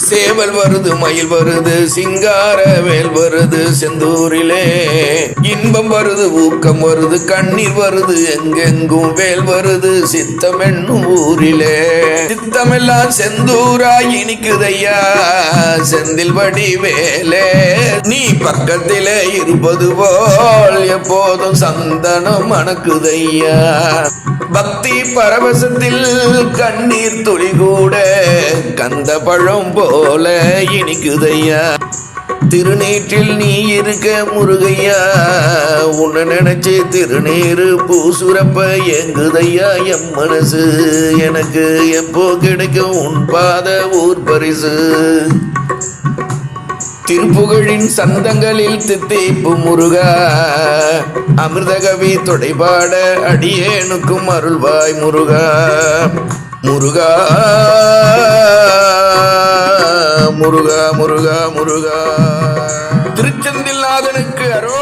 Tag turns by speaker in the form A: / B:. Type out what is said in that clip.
A: சேவல் வருது, மயில் வருது, சிங்கார வேல் வருது செந்தூரிலே. இன்பம் வருது, ஊக்கம் வருது, கண்ணீர் வருது, எங்கெங்கும் வேல் வருது சித்தம் என்னும் ஊரிலே. சித்தமெல்லாம் செந்தூராய் இனிக்குதையா செந்தில் வடி வேலே. நீ பக்கத்திலே இருப்பது போல் எப்போதும் சந்தனம் மணக்குதையா. பக்தி பரவசத்தில் கண்ணீர் துளி கூட கந்த பழம் போல இனிக்குதையா. திருநீற்றில் நீ இருக்க முருகையா, உன்னை நினைச்சு திருநீரு பூசுரப்ப எங்குதையா எம் மனசு. எனக்கு எப்போ கிடைக்கும் உன் பாத ஊர் பரிசு. திருப்புகழின் சந்தங்களில் தித்திப்பு முருகா, அமிர்தகவி தொடைபாட அடியேனுக்கும் அருள்வாய் முருகா. முருகா முருகா முருகா முருகா. திருச்செந்தில் நாதனுக்கு அரோ